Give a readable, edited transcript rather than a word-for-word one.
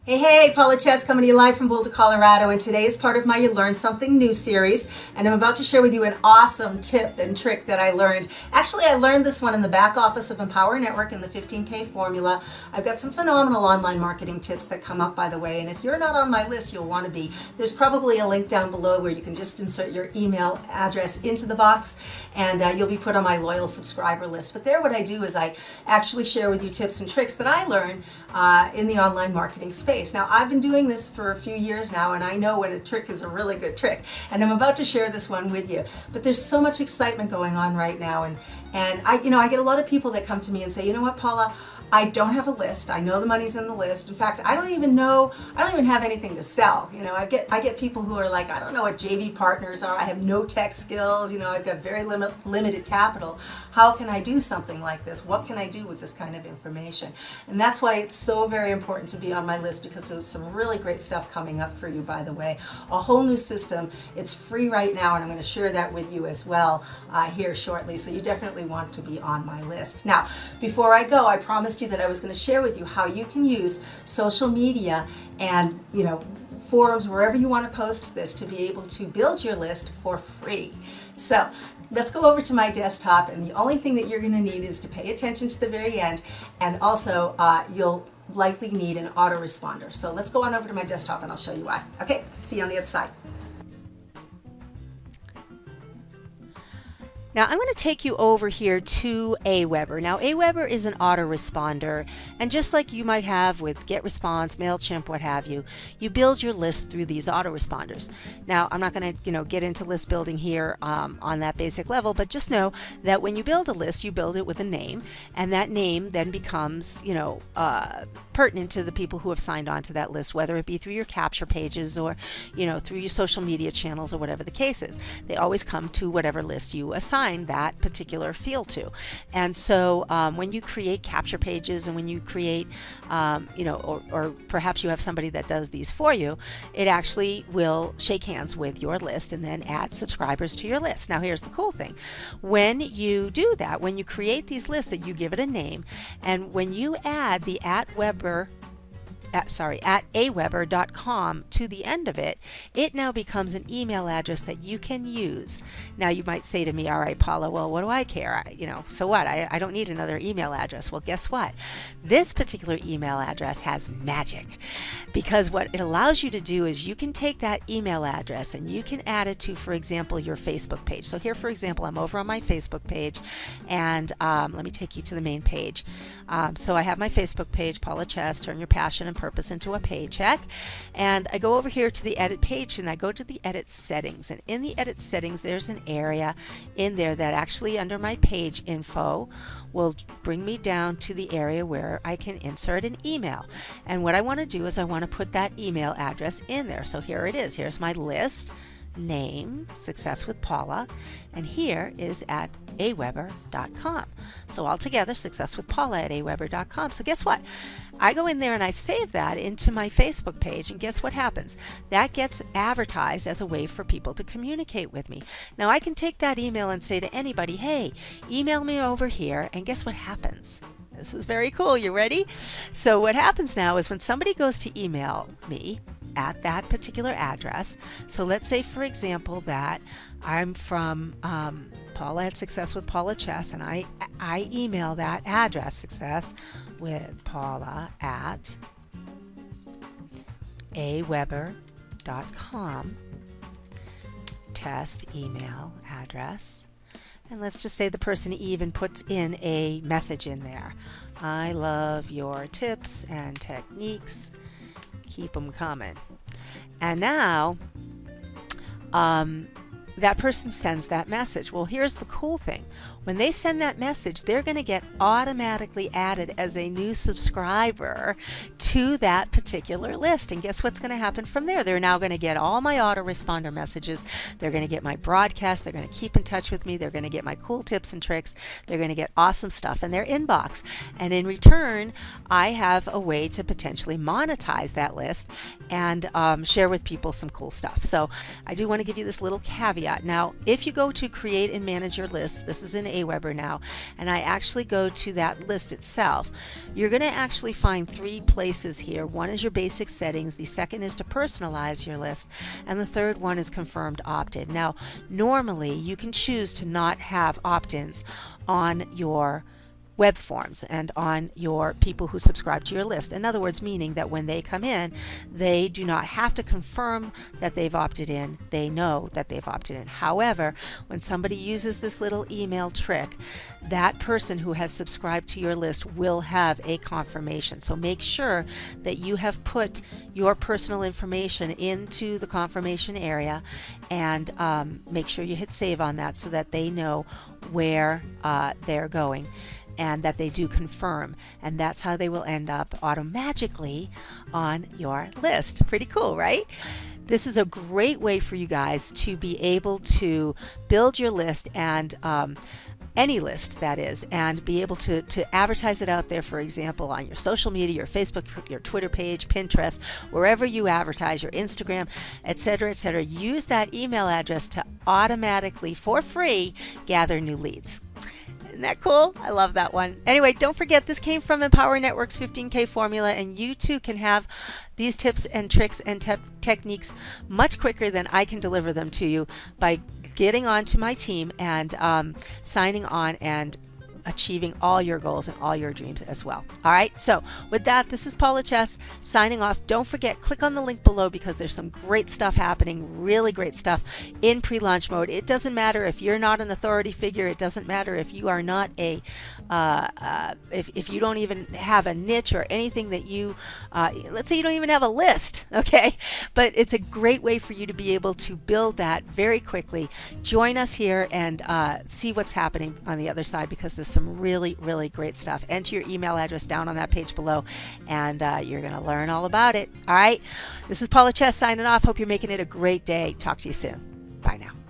Hey, Paula Chess coming to you live from Boulder, Colorado, and today is part of my You Learn Something New series, and I'm about to share with you an awesome tip and trick that I learned. Actually, I learned this one in the back office of Empower Network in the 15K formula. I've got some phenomenal online marketing tips that come up, by the way, and if you're not on my list, you'll want to be. There's probably a link down below where you can just insert your email address into the box, and you'll be put on my loyal subscriber list. But there, what I do is I actually share with you tips and tricks that I learned in the online marketing space. Now, I've been doing this for a few years now, and I know when a trick is a really good trick, and I'm about to share this one with you. But there's so much excitement going on right now, and I get a lot of people that come to me and say, you know what, Paula, I don't have a list. I know the money's in the list. In fact, I don't even have anything to sell. I get people who are like, I don't know what JV partners are. I have no tech skills. I've got very limited capital. How can I do something like this? What can I do with this kind of information? And that's why it's so very important to be on my list, because there's some really great stuff coming up for you, by the way. A whole new system. It's free right now, and I'm going to share that with you as well here shortly. So you definitely want to be on my list. Now, before I go, I promised you that I was going to share with you how you can use social media and forums, wherever you want to post this, to be able to build your list for free. So let's go over to my desktop, and the only thing that you're going to need is to pay attention to the very end, and also you'll likely need an autoresponder. So let's go on over to my desktop and I'll show you why. Okay, see you on the other side. Now I'm going to take you over here to Aweber. Now Aweber is an autoresponder, and just like you might have with GetResponse, MailChimp, what have you, you build your list through these autoresponders. Now I'm not going to get into list building here on that basic level, but just know that when you build a list, you build it with a name, and that name then becomes pertinent to the people who have signed on to that list, whether it be through your capture pages or through your social media channels or whatever the case is. They always come to whatever list you assign that particular field to. And so when you create capture pages, and when you create or perhaps you have somebody that does these for you, it actually will shake hands with your list and then add subscribers to your list. Now here's the cool thing. When you do that, when you create these lists, that you give it a name, and when you add the at aweber.com to the end of it, it now becomes an email address that you can use. Now you might say to me, all right, Paula, well, what do I care? So what? I don't need another email address. Well, guess what? This particular email address has magic, because what it allows you to do is you can take that email address and you can add it to, for example, your Facebook page. So here, for example, I'm over on my Facebook page, and let me take you to the main page. So I have my Facebook page, Paula Chess, Turn Your Passion and Purpose into a Paycheck, and I go over here to the edit page, and I go to the edit settings, and in the edit settings there's an area in there that actually under my page info will bring me down to the area where I can insert an email. And what I want to do is I want to put that email address in there. So here it is. Here's my list, name, Success with Paula, and here is at aweber.com. So altogether, Success with Paula at aweber.com. So guess what? I go in there and I save that into my Facebook page, and guess what happens? That gets advertised as a way for people to communicate with me. Now I can take that email and say to anybody, hey, email me over here, and guess what happens? This is very cool. You ready? So what happens now is when somebody goes to email me at that particular address, so let's say, for example, that I'm from Paula at Success with Paula Chess, and I email that address, Success with Paula at aweber.com, test email address. And let's just say the person even puts in a message in there. I love your tips and techniques. Keep them coming. And now that person sends that message. Well, here's the cool thing. When they send that message, they're going to get automatically added as a new subscriber to that particular list. And guess what's going to happen from there? They're now going to get all my autoresponder messages. They're going to get my broadcast. They're going to keep in touch with me. They're going to get my cool tips and tricks. They're going to get awesome stuff in their inbox. And in return, I have a way to potentially monetize that list and share with people some cool stuff. So I do want to give you this little caveat that. Now, if you go to create and manage your list, this is in Aweber now, and I actually go to that list itself, you're going to actually find 3 places here. One is your basic settings, the second is to personalize your list, and the third one is confirmed opt-in. Now, normally you can choose to not have opt-ins on your web forms and on your people who subscribe to your list. In other words, meaning that when they come in, they do not have to confirm that they've opted in. They know that they've opted in. However, when somebody uses this little email trick, that person who has subscribed to your list will have a confirmation. So make sure that you have put your personal information into the confirmation area, and make sure you hit save on that so that they know where they're going, and that they do confirm, and that's how they will end up automatically on your list. Pretty cool, right? This is a great way for you guys to be able to build your list, and any list that is, and be able to advertise it out there, for example, on your social media, your Facebook, your Twitter page, Pinterest, wherever you advertise, your Instagram, etc., etc. Use that email address to automatically, for free, gather new leads. Isn't that cool? I love that one. Anyway, don't forget, this came from Empower Network's 15K formula, and you too can have these tips and tricks and techniques much quicker than I can deliver them to you by getting onto my team and signing on and achieving all your goals and all your dreams as well. All right, so with that, this is Paula Chess signing off. Don't forget, click on the link below because there's some great stuff happening, really great stuff in pre-launch mode. It doesn't matter if you're not an authority figure. It doesn't matter if you are not a if you don't even have a niche or anything that you let's say you don't even have a list, okay? But it's a great way for you to be able to build that very quickly. Join us here and see what's happening on the other side, because there's some really, really great stuff. Enter your email address down on that page below, and you're going to learn all about it. All right, this is Paula Chess signing off. Hope you're making it a great day. Talk to you soon. Bye now.